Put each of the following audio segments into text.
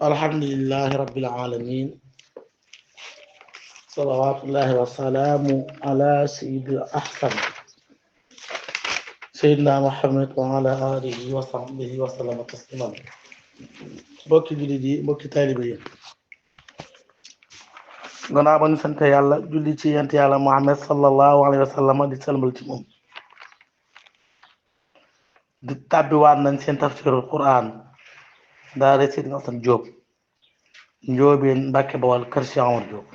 الحمد لله رب العالمين، صلوات الله وسلامه على سيد الأحسن سيدنا محمد وعلى آله وصحبه وسلم تسليما. بوكي جلدي بوكي طالبي غنا بن سنت يالا جولي سي ينت يالا محمد صلى الله عليه وسلم دي سلمل تي موم دي تابي وات نان سين تفسير القران دا ريسيت نوتن جوب نجوبين مباكي بوال كرسي عمر جوب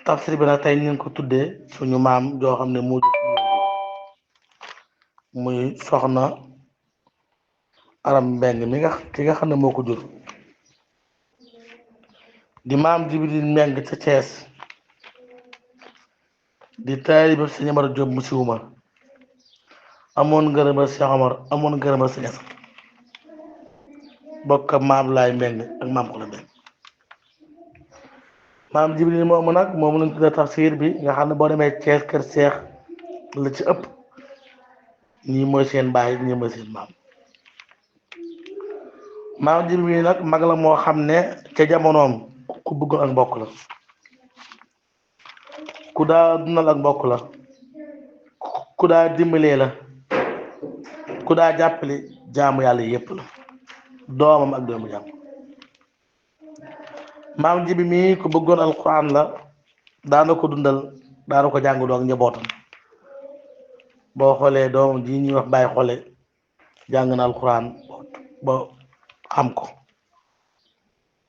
tafsir bi nag tey ñu ngi ko tuddee suñu maam joo xam ne moo muy soxna aram mbeng mi nga ki nga xam ne moo ko jur di maam Jibril Mbeng ca Cees di taalibe Sëñ Amar Jóob mu siiw ma amoon ngërëmal Cheikh Omar amoon ngërëmal Sëñ Asan bokk ak maam Laay Mbeng ak maam Xula Mbeng maam Jibril moomu nag moom lañ tuddee tafsir bi nga xam ne boo demee Cees kër Seex la ci ëpp ñii mooy seen baay ñii mooy seen maam maam Jibril nag mag la moo xam ne ca jamonoom ku bëggoon ak mbokk la ku daa dundal ak mbokk la ku daa dimbalee la ku daa jàppale jaamu yàlla yépp la doomam ak doomu jàmm maam Jibril mi ku bëggoon alquran la daana ko dundal daana ko jàng doog njabootam boo xoolee doomam ji ñuy wax bàyyi xoole jàng na alquran ba xam ko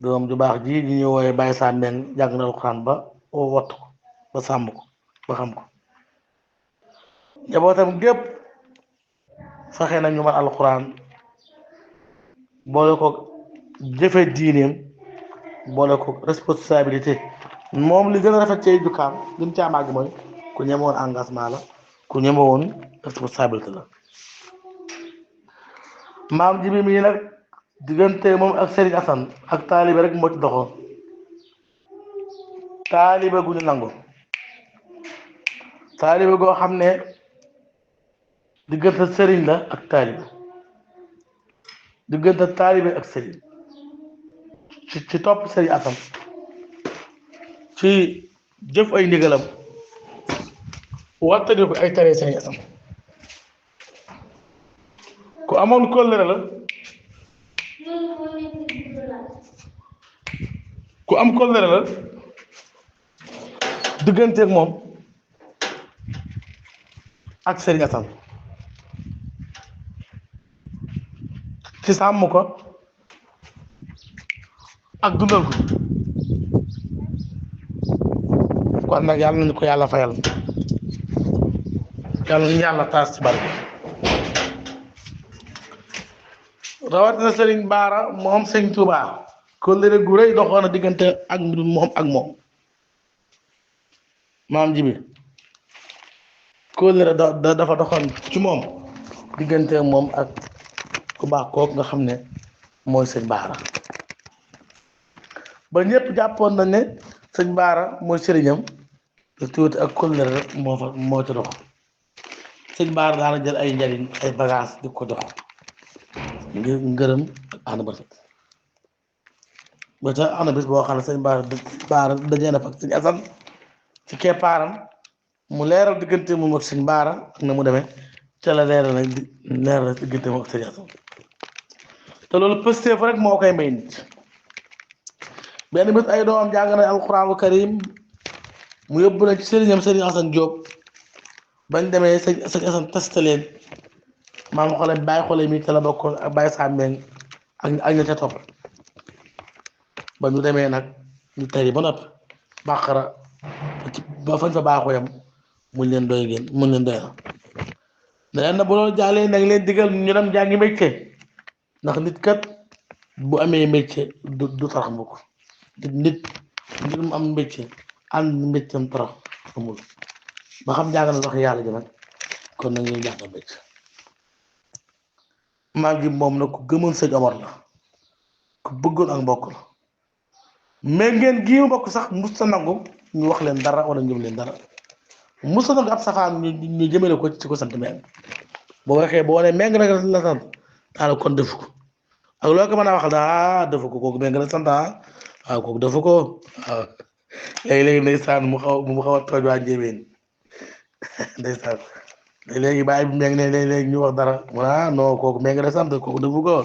doom ju baax ji ñuy wooye bàyyi sàmmeen jàng na alquran ba wattu ko ba sàmm ko ba xam ko njabootam gépp fexe nañu man alquran boole ko jëfe diineem boole ko responsabilité moom li gën a rafet ci jukkaam gën caa màgg mooy ku ñemewoon engagement la ku ñemewoon responsabilité la maam Jibi mii nag diggante moom ak Serigne Assane ak taalibe rek moo ci doxoon taalibe gu ñu nangu taalibe goo xam ne diggante Serigne la ak taalibe diggante taalibe ak Serigne ci topp Serigne Assane ci jëf ay ndigalam waxtani ko ay taree Serigne Assane ku amoon kóllëre la ku am kóllëre la digganteeg moom ak Serigne Assane ci sàmm ko ak dundal ko kon nag yàlla nañu ko yàlla fayal yàlla nañu yàlla taas ci barke rawatina Serigne Baara moom Sëñ Tuubaa kóllëre gu rëy doxoon na diggante ak moom ak moom maam Jibi kóllëre dafa doxoon ci moom diggante moom ak ku baax kooku nga xam ne mooy Sëñ Baara ba ñëpp jàppoon nañ ne Sëñ Baara mooy sëriñam te tuuti ak kóllëre rek moo ci dox Sëñ Baara daana jël ay njariñ ay bagage di ko jox ngir ngërëm ak ànd ba ba ca am na bis boo xam ne Sëñ Baara dajee na fa ak Sëñ Assane ci keppaaram mu leeral diggante moom ak Sëñ Baara ak na mu demee ca la leeral diggante moom ak Sëñ Assane te loolu pësteef rek moo koy may nit benn bis ay doomam jàng na alxuraanu karim mu yóbbu na ci sëriñam Sëriñ Assane Diop bañ demee Sëñ Assane testé leen maam xole bàyyi xole mi te la bokkoon ak bàyyi sàmmeen ak ña ca topp ba ñu demee nag ñu tari ba noppi bàqara ba fañ fa baaxoo yam muñ leen doy na leen na bu loolu jàllee nag leen digal ñu dem jàngi métier ndax nit kat bu amee métier du tarax mukk nit ngir mu am métier ànd métier am tarax amul ba xam jàng na sax yàlla ji nag kon nag ñuy jàng métier maa ngi moom nag ku gëmoon Sëñ Omar la ku bëggoon ak mbokk la mais ngeen gii mbokk sax mus sa nangu ñu wax leen dara wala ñu leen dara mus sa nangu ab safaan ñu jëmale ko ci ko sant meng boo waxee boo nee meng rek la sant daal kon def ko ak loo ko mën a wax daa defu ko kooku méng la sant waaw kooku defu ko waaw léegi-léegi ndeysaan mu xaw a tooj waa njéemeen ndeysaan léegi bàyyi bi méng ne léegi ñu wax dara mu non kooku méng la sant kooku defu ko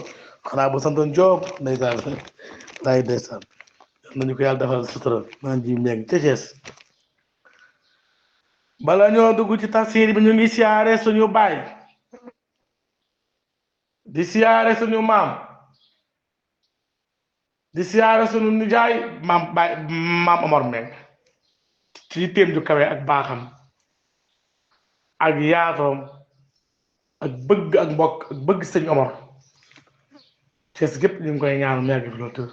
xanaa bu santoon Jóob ndeysaan laay ndeysaan nañu ko yàlla defal sutura naan ji méng ca Cees bala ñoo dugg ci tafsir bi ñu ngi siyaare suñu baay di siyaare suñu maam di siyaare suñu nijaay maam Omar Meng ci téem ju kawe ak baaxam ak yaatoom ak bëgg ak mbokk ak bëgg sëñ Omar Cees gépp ñu ngi koy ñaanal mu yàgg fi loolu tër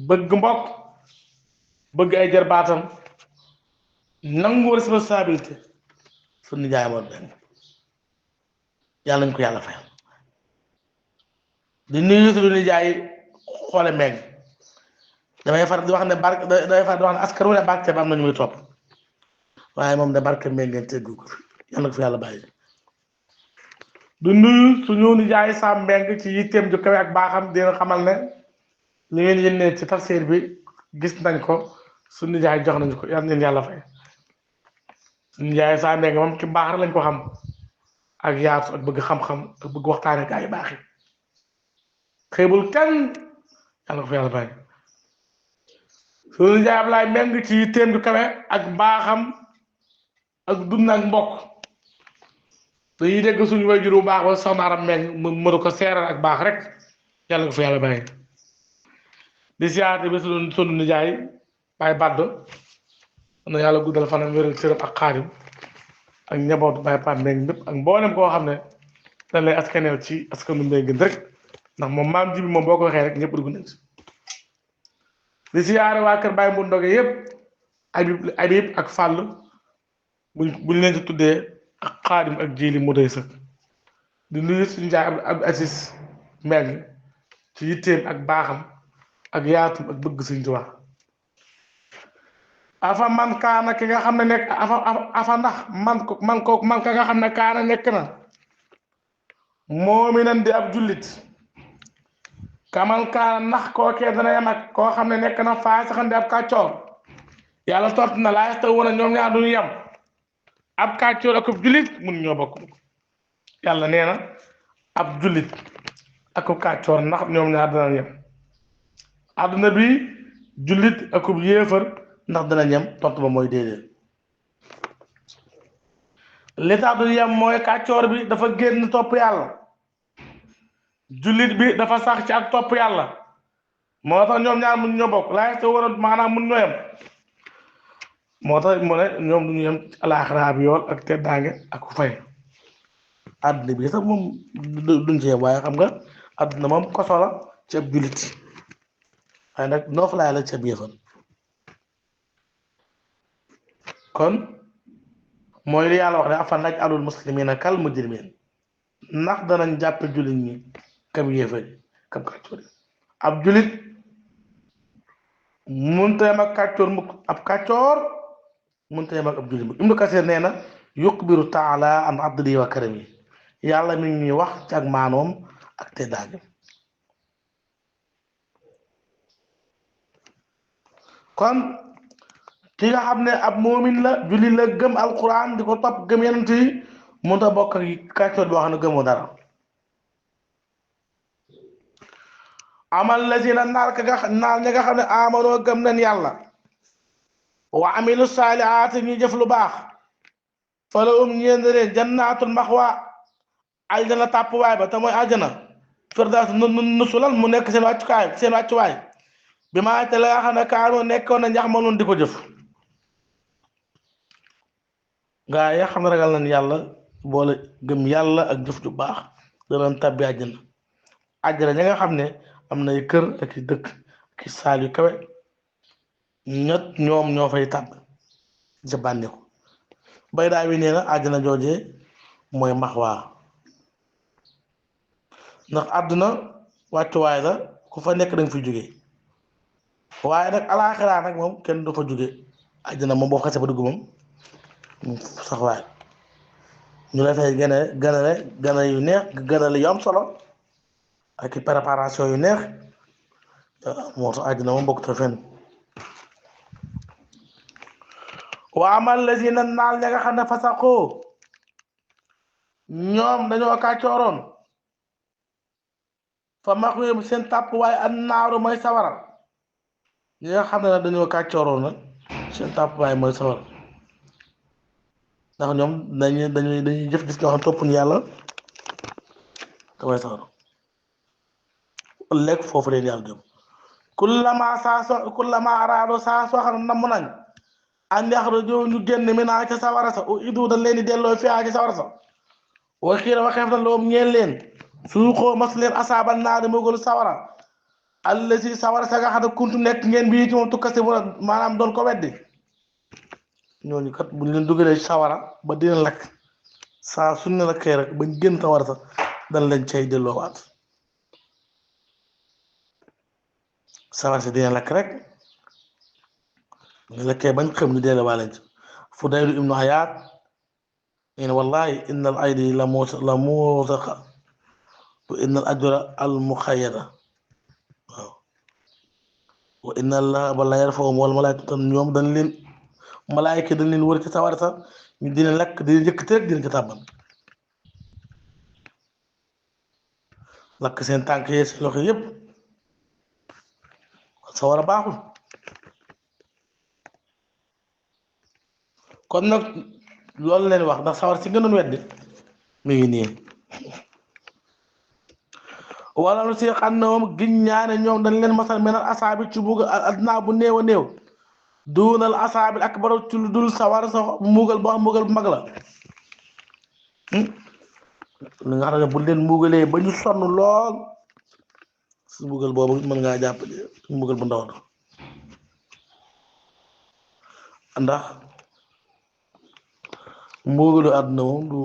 bëgg mbokk bëgg ay jarbaatam nangu responsabilité suñu nijaay Omar Meng yàlla nañ ko yàlla fayal di nuyu suñu nijaay xoole Meng damay far di wax ne barke damay far di wax ne askan wu ne barke ba am na ñu muy topp waaye moom de barke Meng ngeen teggu ko yàlla na ko fi yàlla bàyyi di nuyu suñu nijaay Sam Meng ci yitteem ju kawe ak baaxam dina xamal ne li ngeen yénnee ci tafsir bi gis nañ ko suñu nijaay jox nañ ko yàlla nañ yàlla fay suñu nijaay Sam Meng moom ci baax lañ ko xam ak yaatu ak bëgg xam-xam ak bëgg waxtaane gaa yu baax yi xeebul kenn yàlla ko fa yàlla bàyyi suñu nijaay Ablaay Meng ci téem ju kawe ak baaxam ak dund ak mbokk dañuy dégg suñu waajur bu baax ba soxna Aram Meng mu mënu ko seeral ak baax rek yàlla ko fa yàlla bàyyi di siyaate bi suñu nijaay Baay Badd na yàlla guddal fanam wéral cëram ak xaarim ak njabootu Baay Pape Meng ñëpp ak mboolem koo xam ne dañ lay askaneel ci askanu Meng rek ndax moom maam ji bi moom boo ko waxee rek ñëpp dugg nañ ci di siyaare waa kër Baay Mbu Ndoge yëpp Habib ak Fàll buñ leen ci tuddee ak xaadim ak jiili mu doy sëkk di nuyu suñu njaay Abdou Aziz Meng ci yitteem ak baaxam ak yaatum ak bëgg Sëñ Tuubaa afa man kaana ki nga xam ne nekk afa ndax man ka nga xam ne kaana nekk na moominan di ab jullit kamal kaana ndax kookee dana yem ak koo xam ne nekk na faasixan di ab kàccoor yàlla tontu na laa yastawuuna ñoom ñaar duñu yem ab kàccoor ak ab jullit mun ñoo bokk yàlla nee na ab jullit ak ab kàccoor ndax ñoom ñaar dana yem àdduna bi jullit ak ab yéefar ndax dana ñem tontu ba mooy déedéet li tax du yem mooy kàccoor bi dafa génn topp yàlla jullit bi dafa sax ci ak topp yàlla moo tax ñoom ñaar mun ñoo bokk laaj te war a maanaam mun ñoo yem moo tax mu ne ñoom du ñu yem alaaxira bi yool ak teddaange ak fay àdduna bi sax moom duñ ci yem waaye xam nga àdduna moom koso la ci ab jullit waaye nag noofu laay la ci ab yëfal kon mooy li yàlla wax ne afa naj'alul muslimina kal mujrimin ndax danañ jàppe jullit ñi kam yéefari kam kàccoor ab jullit mënta yem ak kàccoor mukk ab kàccoor mënta yem ak ab jullit mukk Ibnu Kasir nee na yuxbiru taala an adli wa karami yàlla mi ngi wax ci ak maanoom ak teddaange kon ki nga xam ne ab moomin la jullit la gëm alquran di ko topp gëm yonent yi mënut a bokk ak kàccoor boo xam ne gëmoo dara amal lazina naar ña nga xam ne amanoo gëm nañ yàlla wa amilu saalihaati ñuy jëf lu baax fa lahum ñeen leen jannaatul maxwa aljana tàppuwaay ba te mooy aljana firdaws nusulan mu nekk seen wàccuwaay bi maa te la nga xam ne kaanoo nekkoon na ñax mënoon di ko jëf gaa yi xam ne ragal nañ yàlla boole gëm yàlla ak jëf ju baax danañ tàbbi àjjana ña nga xam ne am nay kër ak i dëkk ak i saal yu kawe ñoom ñoo fay tàbb ca bànneeku bay daa wi nee na àjjana joojee mooy maxwaa ndax àdduna wàccuwaay la ku fa nekk danga fi jóge waaye nag alaaxiraa nag moom kenn du fa jóge àjjana moom boo xasee ba dugg moom sax waay ñu la fay ganale yu neex ganale yu am solo ak préparation yu neex moo tax àjjana moom bokk ta fenn wa amal lazina naal ña nga xam ne fasaqoo ñoom dañoo kàccooroon fa maxwihim seen tàpp waaye an naaru mooy sawara ñi nga xam ne nag dañoo kàccooroon nag seen tàpp waaye mooy sawara ndax ñoom dañuy jëf gis ñoo xam topp ñu yàlla te mooy sawara ëllëg foofu leen yàlla jëm kullama araado saa soo xam ne namm nañ an yaxruju ñu génn minhaa ca sawara sa u idu dañ leen di delloo fiihaa ci sawara sa wa qiila waxeef na loom ñeel leen suuxoo mas leen asaabal naari mbugalu sawara allasi sawara sa nga xam ne kuntu nekk ngeen bii ci moom tukkasibuuna maanaam doon ko weddi ñooñu kat bu ñu leen dugalee sawara ba dina lakk saa suñ ne lakkee rek bañ génn sawara sa dañ leen cay delloowaat sawara sa dina lakk rek ñu lakkee bañ xam ñu delloowaat leen ci Fudaylu ibnu Hayaat in wallahi inna al aydi la muusaqa wa inna al ajra al muxayyada waaw wa inna allaha ba la yarfa'uhum wal malaa'ikatu ñoom dañ leen malaayika dañ leen wër ci sawara sax ñu dina lakk dina yëkkati rek dina ci tàbbal lakk seen tànk yi seen loxo yëpp sawara baaxul kon nag loolu leen wax ndax sawar si gënoon weddi mi ngi nii wala lu si xam ne moom giñ ñaane ñoom dañ leen masal menal asaabi ci bugg adnaa bu néew a néew duunal asaabil akbar ci lu dul sawar sa muugal boo xam muugal bu mag la li nga xam ne bu leen muugalee ba ñu sonn lool si muugal boobu mën ngaa jàpp muugal bu ndaw la ndax muugalu àdduna moom du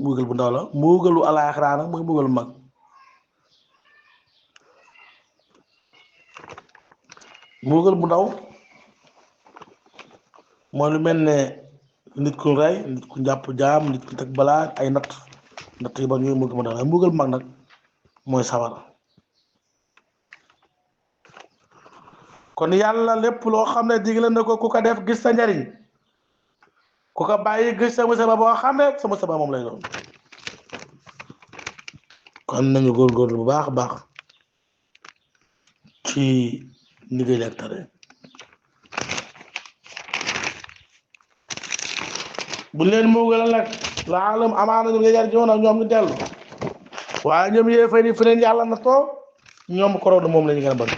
muugal bu ndaw la muugalu alaaxira nag mooy muugal bu mag muugal bu ndaw mooy lu mel ne nit ku rey nit ku jàpp jaam nit ku teg balaa ay natt yi ba ñuy muugal bu ndaw la muugal bu mag nag mooy sawara kon yàlla lépp loo xam ne digle na ko ku ko def gis sa njariñ ku ko bàyyi gis sa musiba boo xam ne sa musiba moom lay doon kon nañu góorgóorlu bu baax a baax ci ndigal ak tere bu leen muugal nag laalam amaana ñu ngi yar joona ñoom ñu dellu waaye ñoom yéefar yi fi leen yàlla na toog ñoom koroog moom la ñu gën a bëgg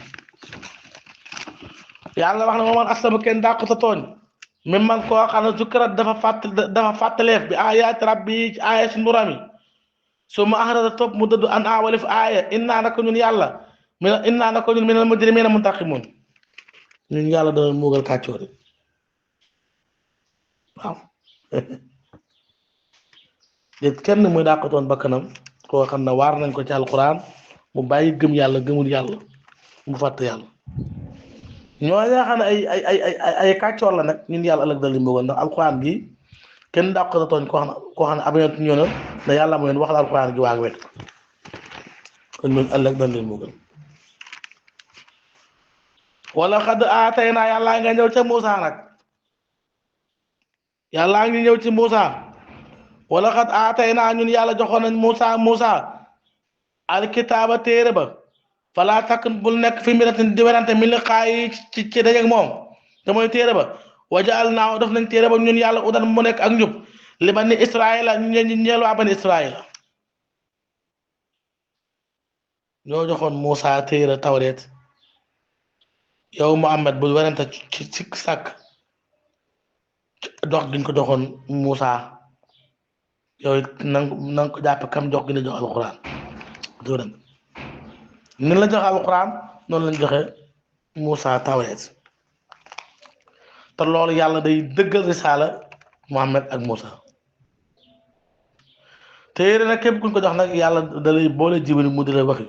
yàlla wax na mooman asama kenn dàq sa tooñ même man koo xam ne sukkarat dafa fàttaleef bi ayaati rabbi ci aaya si ndurami su ma axrata topp mu dëddu an awalif aaya innaa naka ñun yàlla innaa naka ñun minal mujrimiina muntaqimun ñun yàlla dana muugal kàccoori waaw déet kenn muy dàqatoon bakkanam koo xam ne waar nañ ko ci alquran mu bàyyi gëm yàlla gëmul yàlla mu fàtte yàlla ñoo nga xam ne ay kàccoor la nag ñun yàlla ëllëg dal li mbugal ndax alquran gi kenn dàq sa tooñ koo xam ne ab yonent ñëw na ne yàlla mu leen wax la alquran gi waag wet kon ñun ëllëg dal li mbugal wala xad aataynaa yàllaa nga ñëw ca Muusa nag yàllaa ngi ñëw ci Muusa wala xad aataynaa ñun yàlla joxoon nañ Muusa alkitaaba téere ba falaa takk bul nekk fi miratin di werante mi liqaayi ci dajeeg moom te mooy téere ba wajaal naaw def nañ téere ba ñun yàlla udan mu nekk ak njub li bani Israaïla ñu ñeel waa bani Israaïla ñoo joxoon Muusa téere tawreet yow Muhammad bul werante ci sàkk dox giñ ko joxoon Muusa yow nang ko jàpp kam jox gi ne jox alquran doo dem ni la joxe alquran noonu lañ joxe Muusa tawreet te loolu yàlla day dëggal risaala Muhammad ak Muusa téere nag képp kuñ ko jox nag yàlla da lay boole Jibril mu di la waxi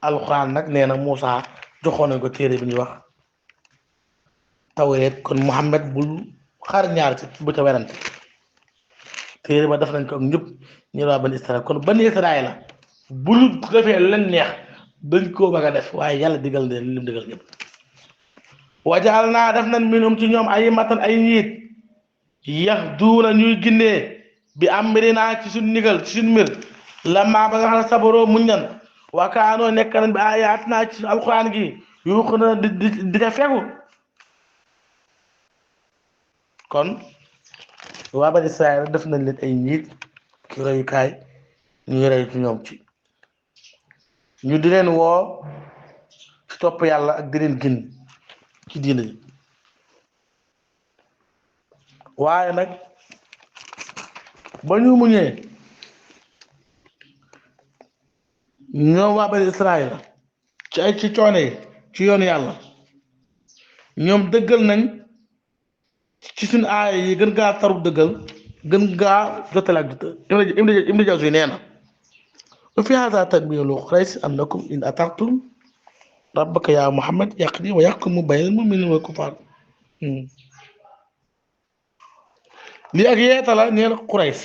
alquran nag nee na Muusa joxoon nañ ko téere bi ñuy wax tawreet kon Muhammad bul xaar ñaar ci bu ca werante téere ba def nañ ko ak njub ñu waa bani Israël kon bani Israël la bu ñu defee leen neex dañ koo bëgg a def waaye yàlla digal leen lim digal ñëpp wajaal naa def nañ minum ci ñoom ay matan ay njiit yax duuna ñuy gindee bi amrinaa ci suñ ndigal ci suñ mbir lamma ba nga xam ne sabaroo muñ nan wakaanoo nekk nañ bi ayaat naa ci alquran gi yuuxu na di ca fegu kon waa bani Israël def nañ leen ay njiit ki royukaay ñuy rey ci ñoom ci ñu di leen woo ci topp yàlla ak di leen gin ci diina ji waaye nag ba ñu muñee ñoom waa bani Israël ci ay ci coone yi ci yoonu yàlla ñoom dëggal nañ ci suñu aaya yi gën gaa taru dëggal gën gaa jotale ak Ibn Jawzi nee na wa fi hada tanbiihun li Quraysh annakum in ata'tum rabbaka ya Muhammad yaqdi wa yahkumu bayna al-mu'minina wal kuffar lii ak yeeta la nee na Quraysh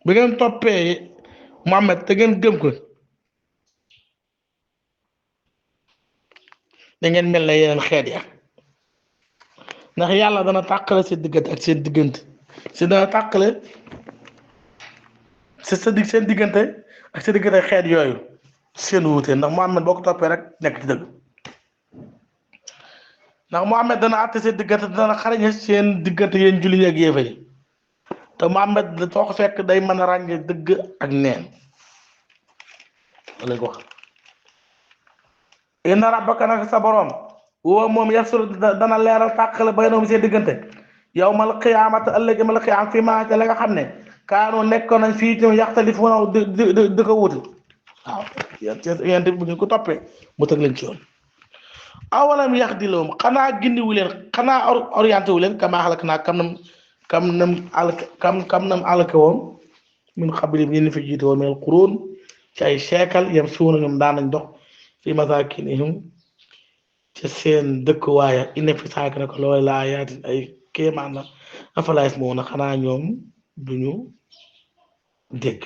bi ngeen toppee Muhammad te ngeen gëm ko da ngeen mel ne yeneen xeet ya ndax yàlla dana tàqale seen diggante ak seen diggante si dana tàqale seen diggante ak seen diggante xeet yooyu seen wuute ndax Muhammad boo ko toppee rek nekk ci dëgg ndax Muhammad dana àtte seen diggante dana xarañe seen diggante yéen julli yi ak yéefar yi te Muhammad soo ko fekk day mën a ràññee dëgg ak neen lañ ko wax inna rabbaka nag sa borom woo moom yafsul dana leeral tàqale baynahum seen diggante yawmal qiyaamati ëllëg yawmal qiyaam fii maa ca la nga xam ne kaanu nekkoon nañ fii ci yaxtalifuuna di ko wuute waaw yéen bu ngeen ko toppee mu teg leen ci yoon awalam yahdi lahum xanaa gindiwu leen xanaa orienté wu leen kamaa ahlaknaa kam nam alake woon min qablihim ñi fi jiite woon min al quruun ci ay siècle yamshuuna ñoom daan nañ dox fi masaakinihim ci seen dëkkuwaaya inna fi zaalika ne ko loolu la ayaatin ay kéemaan la afalaa yasma'uuna xanaa ñoom duñu dégg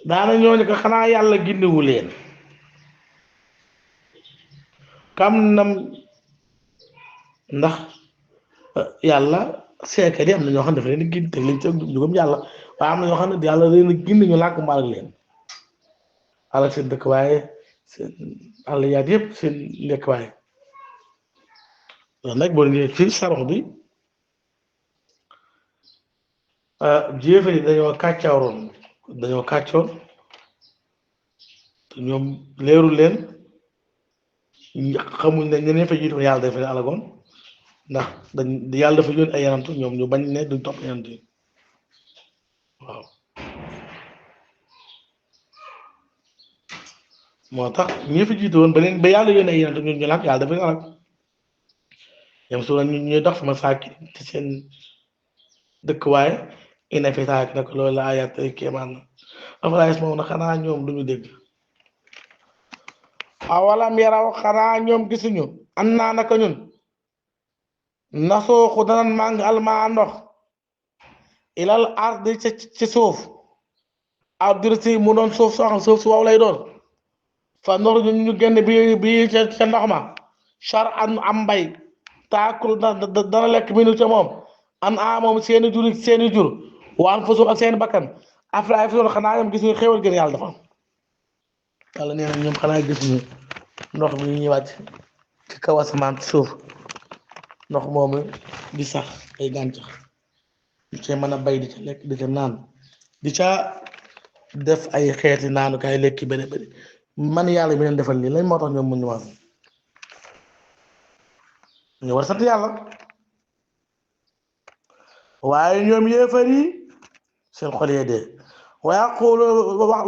daana ñooñu ko xanaa yàlla gindiwu leen kam nam ndax yàlla seekat yi am na ñoo xam ne dafa leen gindi teg leen ci ak ñu gëm yàlla waaye am na ñoo xam ne yàlla leen gindi ñu lànk mbaal leen ala seen dëkk waaye seen àll yaat yëpp seen lekk waaye loolu nag boo ñëwee ci sarox bi jéefe yi dañoo kàccoor te ñoom leerul leen xamuñ ne ñeneen fa jiitu yàlla dafa leen alagoon ndax yàlla dafa yónni ay yanantu ñoom ñu bañ ne duñ topp yanantu yi waaw moo tax ñi fi jiitu woon ba yàlla yónni ay yanantu ñun ñu lànk yàlla dafa leen alag ñoom su ñuy dox sama saaki ci seen dëkk waaye ina fi saaki nag loolu la ayaat ay kéemaan na afalaa yasma'uuna xanaa ñoom duñu dégg awalam yaraw xanaa ñoom gisuñu annaa naka ñun nasooxu danan màng almaa ndox ilal ardi ci suuf abdirsi mu doon suuf soo xam suuf su waw lay doon fa ndox ñu génn bi ca ndox ma char am mbay taakul dana lekk minu ca moom an moom seeni jur waan fa suuf ak seeni bakkan afra ay fi xanaa ñoom gisuñu xéwal gën yàlla dafa yàlla nee na ñoom xanaa gisuñu ndox mi ñuy wàcc ci kaw asamaan suuf ndox moomu di sax ay gàncax di ca mën a bay di ca lekk di ca naan di ca def ay xeeti naanukaay lekki bëri bëri man yàlla bi leen defal lii lañ moo tax ñoom mu ñu wax ñu war a sant yàlla waaye ñoom yéefar yi seen xol yee dee wa yaqulu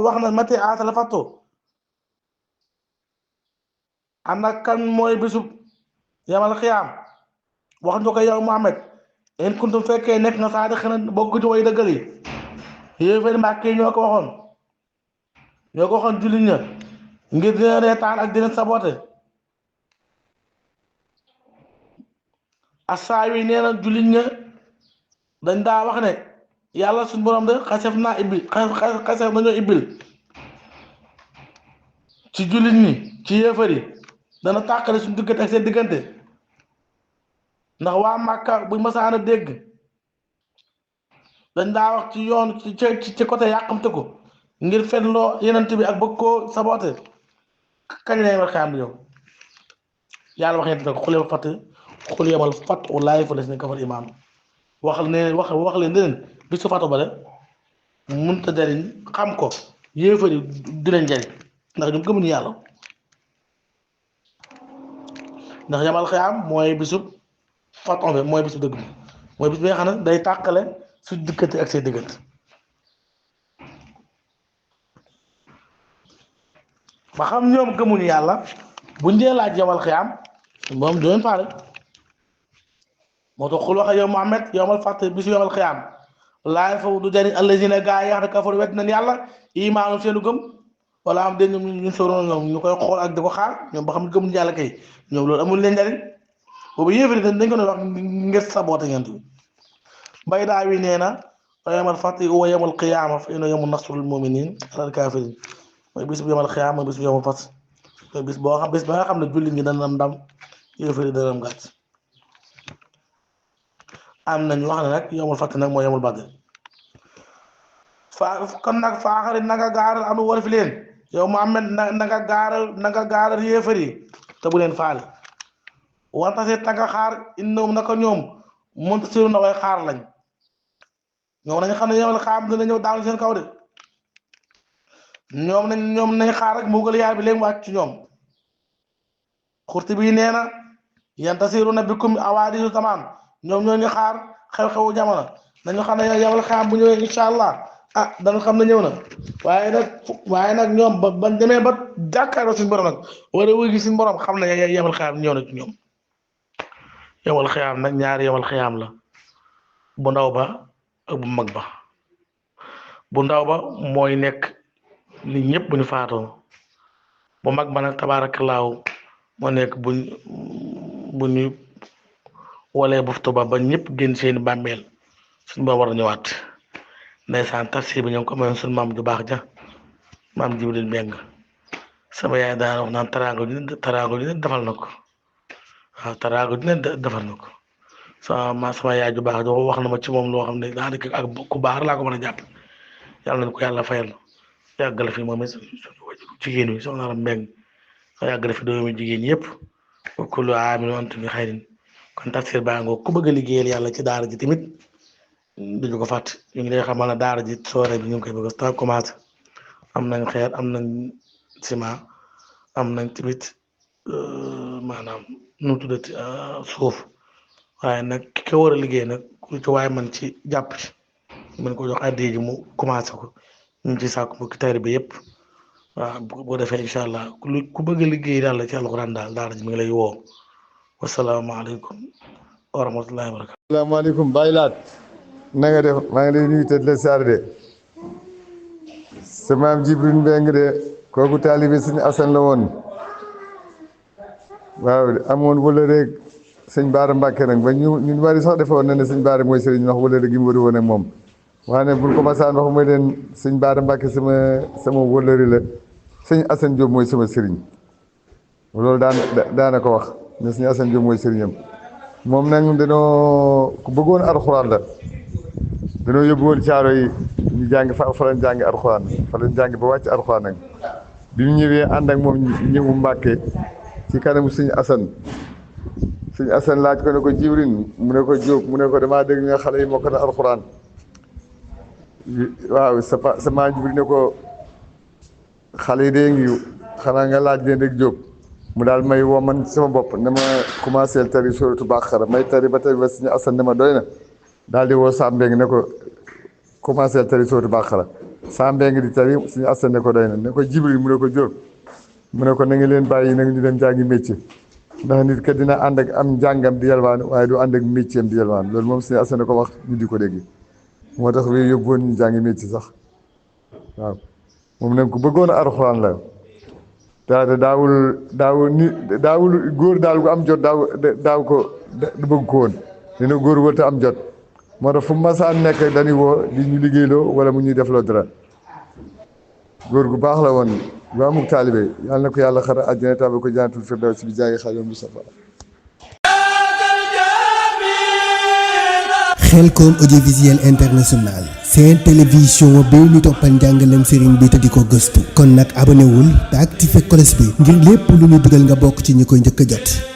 wax na mati aatala fattu ana kan mooy bisub yamal xiyaam wax nga ko yow Muhammad in kuntum fekkee nekk nga saa di xëy na bokk ci way dëggal yi yéefar Mbàkke ñoo ko waxoon jullit ña ngir dina reetaan ak dina sabote asaawi nee na jullit ña dañ daa wax ne yàlla suñu borom de xasef naa ibbil xasef nañoo ibbil ci jullit ñi ci yéefar yi dana tàqale suñu diggante ak seen diggante ndax waa Màkka bu masaana dégg dañ daa wax ci yoon ci côté yàqamte ko ngir fenloo yenent bi ak bëgg koo saboote kañ lay war xaam di ñëw yàlla wax ne ko xul yemal fat wallaahi fa des ne kafar imaam wax leen ne leen bi su fatu ba de mënta jariñ xam ko yéefar yi du leen jariñ ndax ñoom gëmuñu yàlla ndax yamal xiyaam mooy bisub faton bi mooy bisub dëgg bi mooy bis bi nga xam ne day tàqale su diggante ak seen diggante ba xam ñoom gëmuñu yàlla buñ dee laaj yamal xiyaam moom du leen faale moo tax xul waxe yow Muhammad yowmal fàtte bisu yamal xiyaam laay faw du jariñ allazina gaa yi xam ne kafaru wet nañ yàlla imaanum seenu gëm wala am de ñun soroon ñoom ñu koy xool ak di ko xaar ñoom ba xam ne gëmuñu yàlla kay ñoom loolu amul leen njariñ boobu yéefari dañ ko doon wax ngir saboote ngeen mbay daa wi nee na yawmal fathi wa yawmal qiyaama fa innahu yawmu nasrul mu'minin alal kaafiriin mooy bis bu yawmal qiyaama mooy bis bu yawmal fath mooy bis boo xam bis ba nga xam ne jullit ñi dana am ndam yéefari dana am gàcc am nañu wax ne nag yawmal fath nag mooy yawmul badr kon nag faaxari nanga gaaral anu war fi leen yow Muhammad nanga gaaral yéefari te bu leen faale wante see tanga xaar innahum naka ñoom muntasiruun na way xaar lañ ñoom nañ xam ne yawmal qiyaama dina ñëw daanu seen kaw de ñoom nañ xaar rek mbugal yaay bi léegi wàcc ci ñoom Xurtubi nee na yantasiruuna bikum awaadisu zamaan ñoom ñoo ngi xaar xew-xewu jamono nañu xam ne yawmal qiyaama bu ñëwee incha allah dana xam ne ñëw na waaye nag ñoom ba demee ba jàkkaarloo suñu borom nag wala wuyu suñu borom xam ne yawmal qiyaama ñëw na ci ñoom yawmal qiyaama nag ñaari yawmal qiyaama la bu ndaw ba ak bu mag ba bu ndaw ba mooy nekk nit ñëpp bu ñu faatoo bu mag ba nag tabaarakallaahu moo nekk bu ñu walee buftu ba ba ñëpp génn seeni bàmmeel suñu ba war a ñëwaat ndeysaan tafsir bi ñoom ko mayoon suñu maam ju baax ja maam Jibril Mbeng sama yaay daan wax naan taraango ju ne defal na ko waaw taraango ju ne defal na ko sama yaay ju baax jo wax na ma ci moom loo xam ne daanaka ak ku baax laa ko mën a jàpp yàlla nañu ko yàlla fayal yàggale fi moom it jigéen wi soxna Mbeng yàggale fi doomi jigéen yëpp wa kullu aamin wa antum bi xayrin kon tafsir baa ngoo ku bëgg a liggéeyal yàlla ci daara ji tamit duñu ko fàtt ñu ngi lay xamal ne daara ji soore bi ñu ngi koy bëgg a commencé am nañ xeer am nañ ciment am nañ tamit maanaam nu mu tuddati suuf waaye nag ki ko war a liggéey nag ku ci waaye man ci jàpp ci mën ko jox addiya ji mu commencé ko ñu ngi ci sàkku mbokki tayri bi yëpp waaw boo defee incha allah ku bëgg a liggéey daal la ci alxuraan daal daara ji mi ngi lay woo wasalaamaaleykum wa rahmatullahi wa barakatu. asalaamaaleykum Baye Laat na nga def maa ngi lay nuyu te la saar de sa maam Jibril Mbeng de kooku taalibe sëñ Asan la woon waaw amoon wala rek sëñ Baara Mbàkke nag ba ñun bari sax defoon na ne sëñ Baara mooy sëriñ wax wala rek gi mu wari woon ak moom waaye buñ ko masaan wax mooy leen sëñ Baara Mbàkke sama wëllëri la sëñ Asan Jóob mooy sama sëriñ loolu daana ko wax ne sëñ Asan Jóob mooy sëriñam moom nag danoo ku bëggoon alxuraan la danoo yóbbu woon caaro yi ñu jàng fa lañ jàngi alxuraan fa lañ jàngi ba wàcc alxuraan nag bi ñu ñëwee ànd ak moom ñëwu Mbàkke ci kanamu sëñ Asan laaj ko ne ko Jibril mu ne ko Jóob mu ne ko damaa dégg nga xale yi mokk na alxuraan waaw sa maa Jibril ne ko xale yi dee ngi xanaa nga laaj leen rek Jóob mu daal may woo man sama bopp ne ma commencé tari sóoratu Baqara may tari ba sëñ Asan ne ma doy na daal di woo Sambeng ne ko commencé tari sóoratu Baqara Sambeng di tari sëñ Asan ne ko doy na ne ko Jibril mu ne ko Jóob mu ne ko na nga leen bàyyi nag ñu dem jàngi métier ndax nit ka dina ànd ak am njàngam di yalwaan waaye du ànd ak métier am di yalwaan loolu moom sëñ Asan ne ko wax ñu di ko dégg moo tax wéy yóbbuwoon ñu jàngi métier sax waaw moom nag ku bëggoon a alxuraan la daawul góor daal gu am jot daaw ko da bëgg ko woon nee na góor wër te am jot moo tax fu mu masaan nekk dañuy woo di ñu liggéeyloo wala mu ñuy defloo dara góor gu baax la woon bu amuk taalibe yàlla na ko yàlla xara àjjana tabe ko jannatul firdaws bi jaagi Xaadimu Mustafaa. Khelcom audiovisuel international seen télévision bi ñu toppal njàngaleem sëriñ bi te di ko gëstu kon nag abonné wul te activé cloche bi ngir lépp lu ñu dugal nga bokk ci ñi koy njëkk a jot.